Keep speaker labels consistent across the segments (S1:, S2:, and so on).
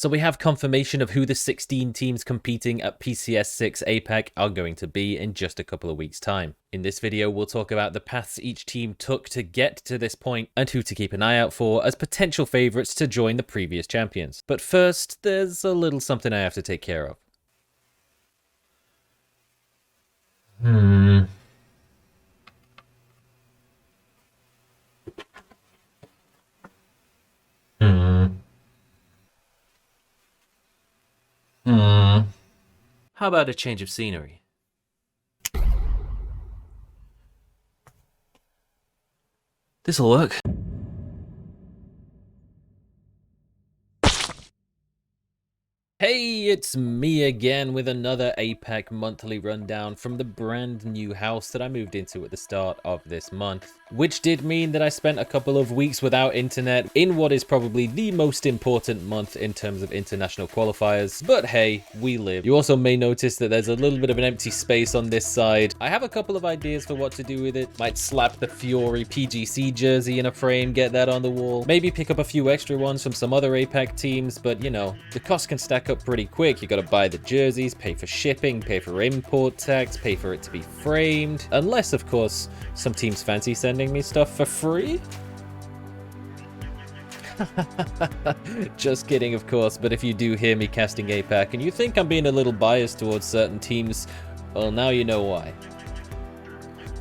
S1: So we have confirmation of who the 16 teams competing at PCS 6 APAC are going to be in just a couple of weeks' time. In this video, we'll talk about the paths each team took to get to this point and who to keep an eye out for as potential favourites to join the previous champions. But first, there's a little something I have to take care of. How about a change of scenery? This'll work. Hey, it's me again with another APAC monthly rundown from the brand new house that I moved into at the start of this month, which did mean that I spent a couple of weeks without internet in what is probably the most important month in terms of international qualifiers, but hey, we live. You also may notice that there's a little bit of an empty space on this side. I have a couple of ideas for what to do with it. Might slap the Fury PGC jersey in a frame, get that on the wall. Maybe pick up a few extra ones from some other APAC teams, but you know, the cost can stack up pretty quick. You gotta buy the jerseys, pay for shipping, pay for import tax, pay for it to be framed. Unless, of course, some teams fancy sending me stuff for free. Just kidding, of course, but if you do hear me casting APAC and you think I'm being a little biased towards certain teams, well, now you know why.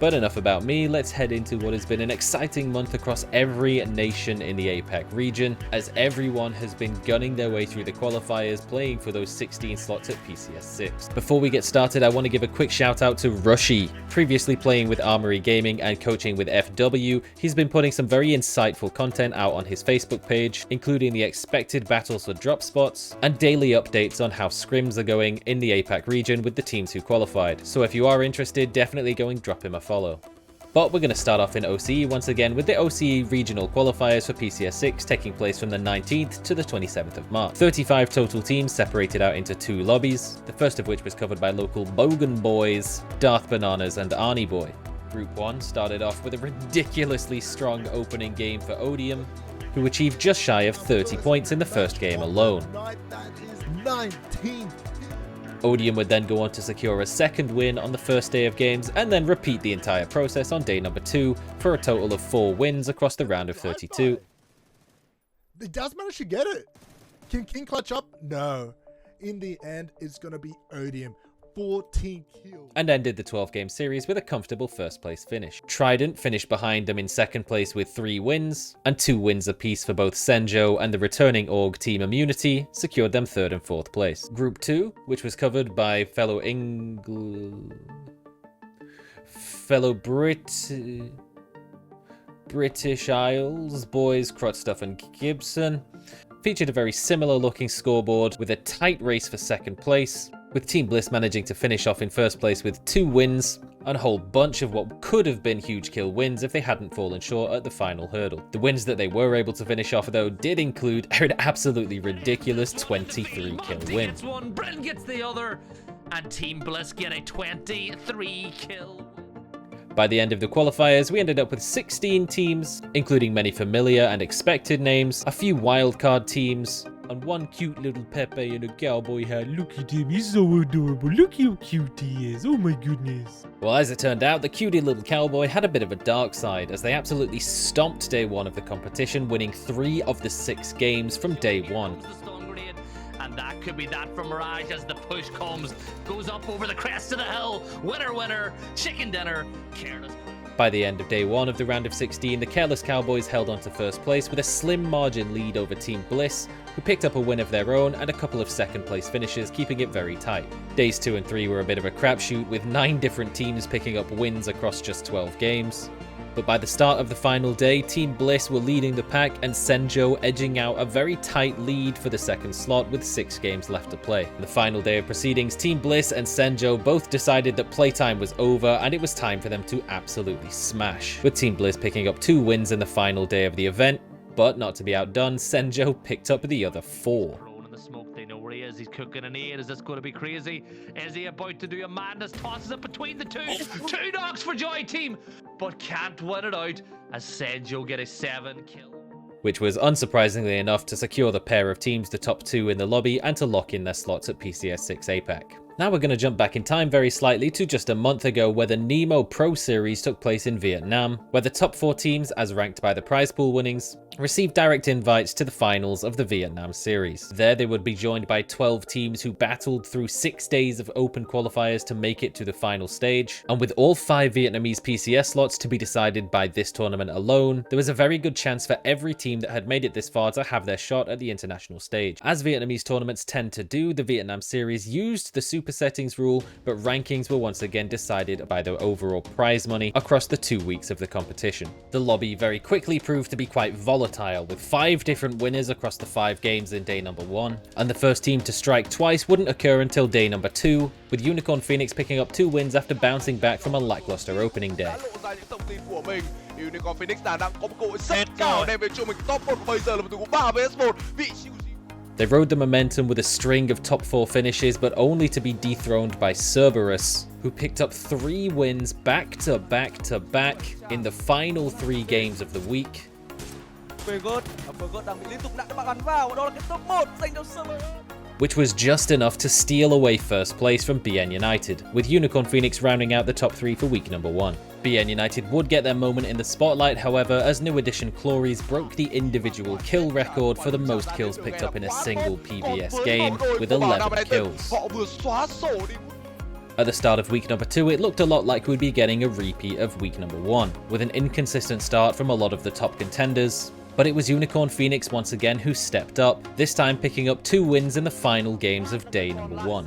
S1: But enough about me, let's head into what has been an exciting month across every nation in the APAC region, as everyone has been gunning their way through the qualifiers, playing for those 16 slots at PCS 6. Before we get started, I want to give a quick shout out to Rushy. Previously playing with Armory Gaming and coaching with FW, he's been putting some very insightful content out on his Facebook page, including the expected battles for drop spots, and daily updates on how scrims are going in the APAC region with the teams who qualified. So if you are interested, definitely go and drop him a follow. But we're going to start off in OCE once again with the OCE regional qualifiers for PCS 6 taking place from the 19th to the 27th of March. 35 total teams separated out into 2 lobbies, the first of which was covered by local Bogan Boys, Darth Bananas and Arnie Boy. Group 1 started off with a ridiculously strong opening game for Odium, who achieved just shy of 30 points in the first game alone. Odium would then go on to secure a second win on the first day of games and then repeat the entire process on day number 2 for a total of 4 wins across the round of 32.
S2: It does manage to get it. Can King clutch up? No. In the end, it's going to be Odium. 14 kills.
S1: And ended the 12-game series with a comfortable first place finish. Trident finished behind them in second place with 3 wins, and 2 wins apiece for both Senjo and the returning Org Team Immunity secured them 3rd and 4th place. Group 2, which was covered by fellow British Isles boys Crutstuff and Gibson, featured a very similar looking scoreboard with a tight race for second place, with Team Bliss managing to finish off in first place with 2 wins and a whole bunch of what could have been huge kill wins if they hadn't fallen short at the final hurdle. The wins that they were able to finish off though did include an absolutely ridiculous 23 kill win.
S3: Gets one, Bren gets the other, and Team Bliss get a 23 kill.
S1: By the end of the qualifiers, we ended up with 16 teams, including many familiar and expected names, a few wildcard teams, and one cute little Pepe in a cowboy hat. Look at him, he's so adorable. Look how cute he is. Oh my goodness. Well, as it turned out, the cutie little cowboy had a bit of a dark side, as they absolutely stomped day 1 of the competition, winning 3 of the 6 games from day 1.
S3: And that could be that from Mirage as the push comes, goes up over the crest of the hill. Winner, winner, chicken dinner, Careless.
S1: By the end of day 1 of the round of 16, the Careless Cowboys held on to first place with a slim margin lead over Team Bliss, who picked up a win of their own and a couple of second place finishes, keeping it very tight. Days 2 and 3 were a bit of a crapshoot, with 9 different teams picking up wins across just 12 games. But by the start of the final day, Team Bliss were leading the pack and Senjo edging out a very tight lead for the second slot with 6 games left to play. On the final day of proceedings, Team Bliss and Senjo both decided that playtime was over and it was time for them to absolutely smash, with Team Bliss picking up 2 wins in the final day of the event, but not to be outdone, Senjo picked up the other 4.
S3: The smoke, they know where he is. He's cooking an 8. Is this going to be crazy? Is he about to do a madness? Tosses it between the 2. 2 knocks for Joy Team, but can't win it out as Senjo get a 7 kill.
S1: which was unsurprisingly enough to secure the pair of teams to top 2 in the lobby and to lock in their slots at PCS 6 APAC. Now we're going to jump back in time very slightly to just a month ago, where the Nemo Pro Series took place in Vietnam, where the top 4 teams, as ranked by the prize pool winnings, received direct invites to the finals of the Vietnam series. There they would be joined by 12 teams who battled through 6 days of open qualifiers to make it to the final stage, and with all 5 Vietnamese PCS slots to be decided by this tournament alone, there was a very good chance for every team that had made it this far to have their shot at the international stage. As Vietnamese tournaments tend to do, the Vietnam series used the super settings rule, but rankings were once again decided by the overall prize money across the 2 weeks of the competition. The lobby very quickly proved to be quite volatile, with 5 different winners across the 5 games in day number 1, and the first team to strike twice wouldn't occur until day number 2, with Unicorn Phoenix picking up 2 wins after bouncing back from a lackluster opening day.
S4: Unicorn Phoenix Đà Nẵng có một cơ hội rất cao đem về cho mình top 1 bây giờ là một tình huống 3 vs 1.
S1: They rode the momentum with a string of top 4 finishes, but only to be dethroned by Cerberus, who picked up 3 wins back to back to back in the final 3 games of the week.
S4: đang bị liên tục nặng các bạn bắn vào, đó là cái top 1 dành cho Cerberus.
S1: Which was just enough to steal away first place from BN United, with Unicorn Phoenix rounding out the top 3 for week number 1. BN United would get their moment in the spotlight, however, as new addition Clories broke the individual kill record for the most kills picked up in a single PBS game, with 11 kills. At the start of week number 2, it looked a lot like we'd be getting a repeat of week number 1, with an inconsistent start from a lot of the top contenders. But it was Unicorn Phoenix once again who stepped up, this time picking up 2 wins in the final games of day number 1.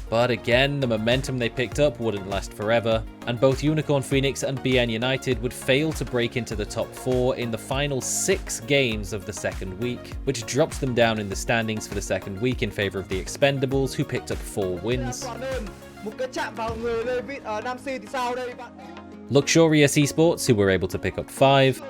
S1: But again, the momentum they picked up wouldn't last forever, and both Unicorn Phoenix and BN United would fail to break into the top 4 in the final 6 games of the second week, which drops them down in the standings for the second week in favor of the Expendables, who picked up 4 wins. Luxurious Esports, who were able to pick up 5,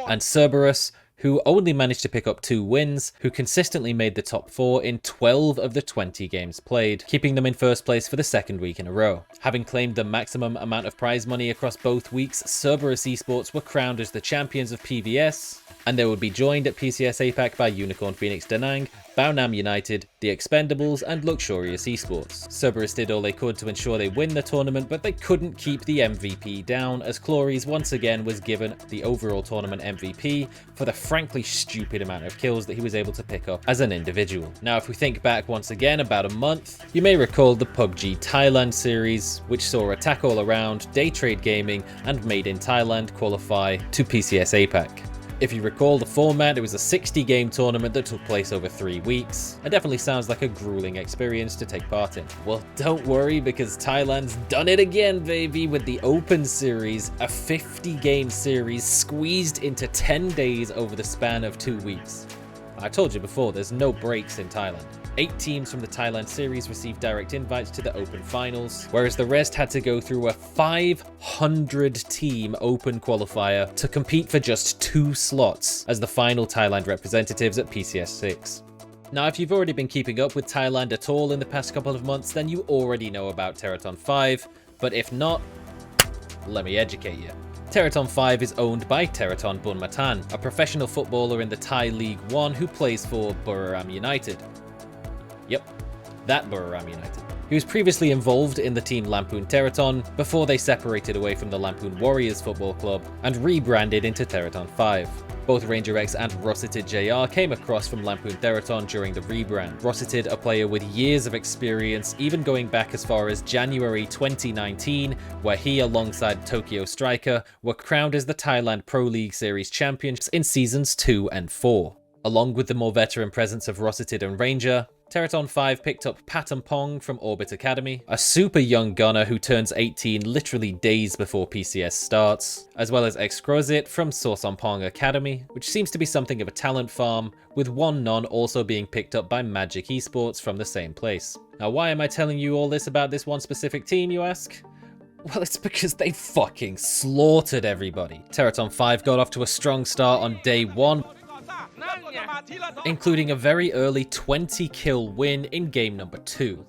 S1: and Cerberus, who only managed to pick up 2 wins, who consistently made the top 4 in 12 of the 20 games played, keeping them in first place for the second week in a row. Having claimed the maximum amount of prize money across both weeks, Cerberus Esports were crowned as the champions of PVS, and they would be joined at PCS APAC by Unicorn Phoenix Da Nang, Bao Nam United, the Expendables, and Luxurious Esports. Cerberus did all they could to ensure they win the tournament, but they couldn't keep the MVP down, as Clories once again was given the overall tournament MVP for the frankly stupid amount of kills that he was able to pick up as an individual. Now, if we think back once again about a month, you may recall the PUBG Thailand series, which saw Attack All Around, Day Trade Gaming, and Made in Thailand qualify to PCS APAC. If you recall the format, it was a 60-game tournament that took place over 3 weeks. It definitely sounds like a grueling experience to take part in. Well, don't worry, because Thailand's done it again, baby, with the Open Series, a 50-game series squeezed into 10 days over the span of 2 weeks. I told you before, there's no breaks in Thailand. 8 teams from the Thailand series received direct invites to the Open Finals, whereas the rest had to go through a 500-team Open qualifier to compete for just 2 slots as the final Thailand representatives at PCS 6. Now, if you've already been keeping up with Thailand at all in the past couple of months, then you already know about Teraton 5, but if not, let me educate you. Teraton 5 is owned by Teraton Bunmatan, a professional footballer in the Thai League 1 who plays for Buriram United. Yep, that Buriram United. He was previously involved in the team Lampoon Teraton before they separated away from the Lampoon Warriors Football Club and rebranded into Teraton 5. Both Ranger X and Rossitid JR came across from Lampoon Teraton during the rebrand. Rossitid, a player with years of experience, even going back as far as January 2019, where he alongside Tokyo Striker were crowned as the Thailand Pro League Series champions in seasons 2 and 4. Along with the more veteran presence of Rossitid and Ranger, Teraton 5 picked up Patampong from Orbit Academy, a super young gunner who turns 18 literally days before PCS starts, as well as Extrozit from Sorsompong Academy, which seems to be something of a talent farm, with one non also being picked up by Magic Esports from the same place. Now, why am I telling you all this about this one specific team, you ask? Well, it's because they fucking slaughtered everybody. Teraton 5 got off to a strong start on day 1, including a very early 20-kill win in game number 2.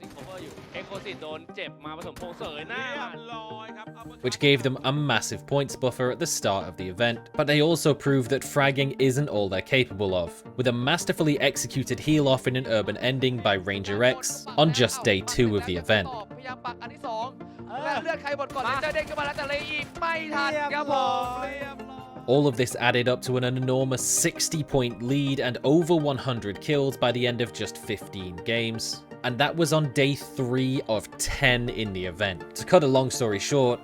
S1: which gave them a massive points buffer at the start of the event. But they also proved that fragging isn't all they're capable of, with a masterfully executed heal off in an urban ending by Ranger X on just day 2 of the event. All of this added up to an enormous 60-point lead and over 100 kills by the end of just 15 games. And that was on day 3 of 10 in the event. To cut a long story short,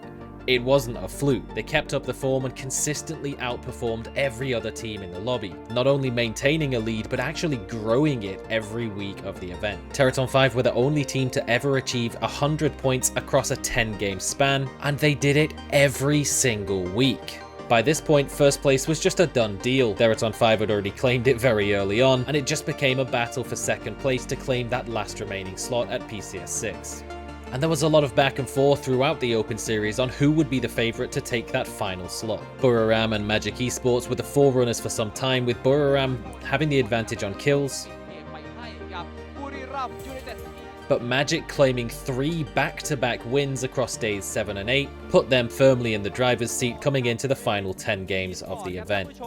S1: it wasn't a fluke. They kept up the form and consistently outperformed every other team in the lobby, not only maintaining a lead, but actually growing it every week of the event. Teraton 5 were the only team to ever achieve 100 points across a 10-game span, and they did it every single week. By this point, first place was just a done deal. Teraton 5 had already claimed it very early on, and it just became a battle for second place to claim that last remaining slot at PCS 6. And there was a lot of back and forth throughout the Open Series on who would be the favourite to take that final slot. Buriram and Magic Esports were the forerunners for some time, with Buriram having the advantage on kills, but Magic claiming 3 back-to-back wins across days 7 and 8 put them firmly in the driver's seat coming into the final 10 games of the event.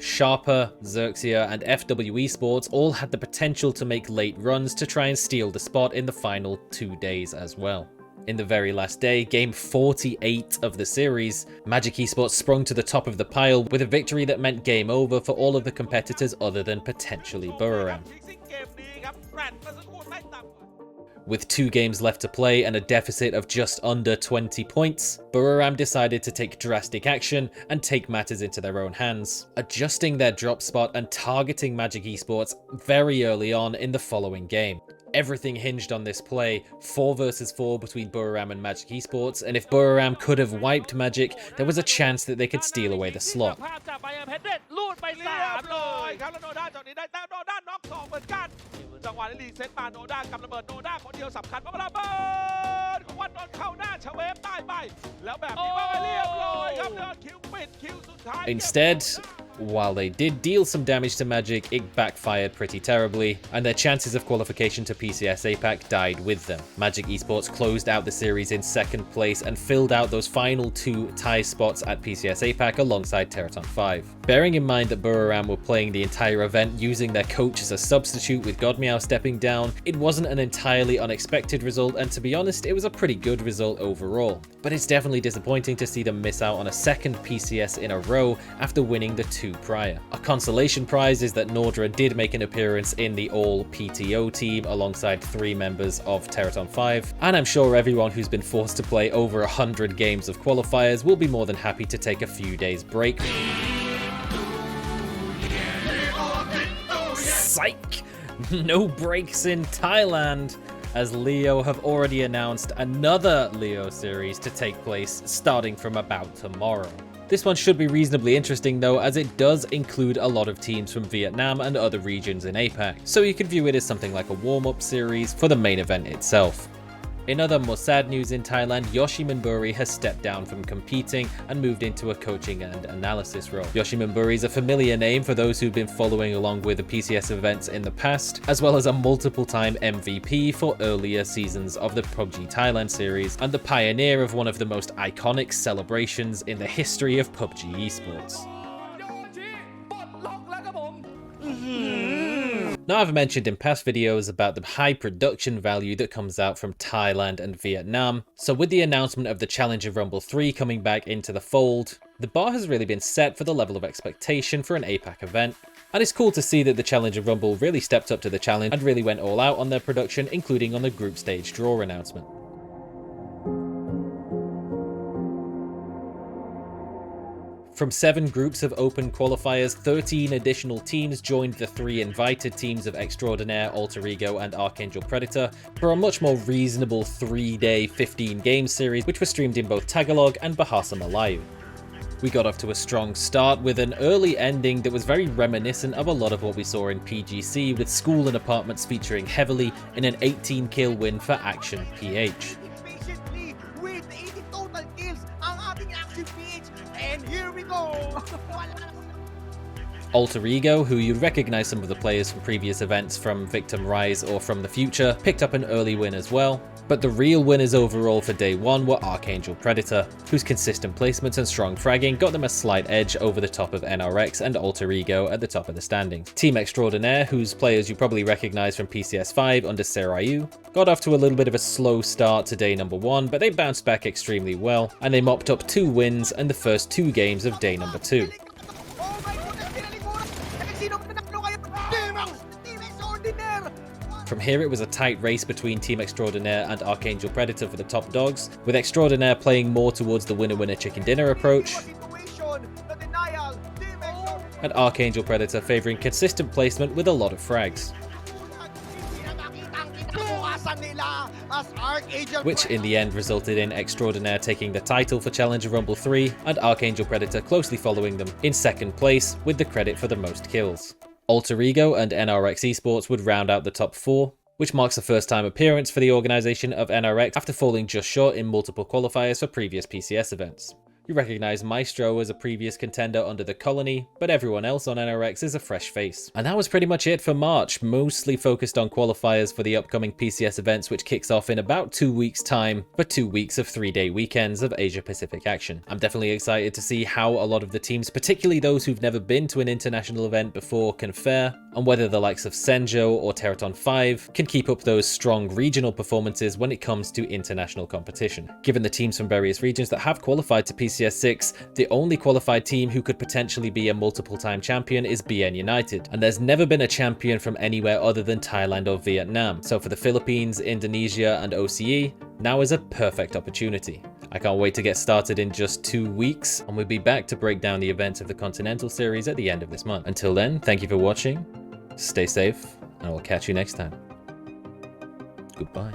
S1: Sharper, Xerxia, and FW Esports all had the potential to make late runs to try and steal the spot in the final 2 days as well. In the very last day, game 48 of the series, Magic Esports sprung to the top of the pile with a victory that meant game over for all of the competitors other than potentially Buriram. With 2 games left to play and a deficit of just under 20 points, Buriram decided to take drastic action and take matters into their own hands, adjusting their drop spot and targeting Magic Esports very early on in the following game. Everything hinged on this play, 4 versus 4 between Buriram and Magic Esports, and if Buriram could have wiped Magic, there was a chance that they could steal away the slot. Instead, while they did deal some damage to Magic, it backfired pretty terribly, and their chances of qualification to PCS APAC died with them. Magic Esports closed out the series in 2nd place and filled out those final 2 tie spots at PCS APAC alongside Teraton 5. Bearing in mind that Buriram were playing the entire event using their coach as a substitute with Godmeow stepping down, it wasn't an entirely unexpected result, and to be honest, it was a pretty good result overall. But it's definitely disappointing to see them miss out on a 2nd PCS in a row after winning the 2 prior. A consolation prize is that Nordra did make an appearance in the all PTO team alongside 3 members of Teraton 5, and I'm sure everyone who's been forced to play over 100 games of qualifiers will be more than happy to take a few days break. Psych! No breaks in Thailand, as Leo have already announced another Leo series to take place starting from about tomorrow. This one should be reasonably interesting though, as it does include a lot of teams from Vietnam and other regions in APAC, so you could view it as something like a warm-up series for the main event itself. In other more sad news in Thailand, Yoshimin Buri has stepped down from competing and moved into a coaching and analysis role. Yoshimin Buri is a familiar name for those who've been following along with the PCS events in the past, as well as a multiple-time MVP for earlier seasons of the PUBG Thailand series, and the pioneer of one of the most iconic celebrations in the history of PUBG esports. Now, I've mentioned in past videos about the high production value that comes out from Thailand and Vietnam, so with the announcement of the Challenger Rumble 3 coming back into the fold, the bar has really been set for the level of expectation for an APAC event, and it's cool to see that the Challenger Rumble really stepped up to the challenge and really went all out on their production, including on the group stage draw announcement. From 7 groups of open qualifiers, 13 additional teams joined the 3 invited teams of Extraordinaire, Alter Ego, and Archangel Predator for a much more reasonable 3-day 15-game series, which was streamed in both Tagalog and Bahasa Melayu. We got off to a strong start with an early ending that was very reminiscent of a lot of what we saw in PGC, with school and apartments featuring heavily in an 18-kill win for Action PH. Alter Ego, who you'd recognize some of the players from previous events from Victim Rise or from the future, picked up an early win as well. But the real winners overall for day one were Archangel Predator, whose consistent placements and strong fragging got them a slight edge over the top of NRX and Alter Ego at the top of the standings. Team Extraordinaire, whose players you probably recognize from PCS 5 under Serayu, got off to a little bit of a slow start to day number 1, but they bounced back extremely well, and they mopped up 2 wins in the first 2 games of day number 2. From here, it was a tight race between Team Extraordinaire and Archangel Predator for the top dogs, with Extraordinaire playing more towards the winner-winner chicken dinner approach, and Archangel Predator favouring consistent placement with a lot of frags, which in the end resulted in Extraordinaire taking the title for Challenger Rumble 3, and Archangel Predator closely following them in second place with the credit for the most kills. Alter Ego and NRX Esports would round out the top 4, which marks the first time appearance for the organisation of NRX after falling just short in multiple qualifiers for previous PCS events. You recognise Maestro as a previous contender under the Colony, but everyone else on NRX is a fresh face. And that was pretty much it for March, mostly focused on qualifiers for the upcoming PCS events, which kicks off in about 2 weeks' time for 2 weeks of 3-day weekends of Asia Pacific action. I'm definitely excited to see how a lot of the teams, particularly those who've never been to an international event before, can fare, and whether the likes of Senjo or Teraton 5 can keep up those strong regional performances when it comes to international competition. Given the teams from various regions that have qualified to PCS 6, the only qualified team who could potentially be a multiple-time champion is BN United, and there's never been a champion from anywhere other than Thailand or Vietnam, so for the Philippines, Indonesia and OCE, now is a perfect opportunity. I can't wait to get started in just 2 weeks, and we'll be back to break down the events of the Continental Series at the end of this month. Until then, thank you for watching, stay safe, and I will catch you next time. Goodbye.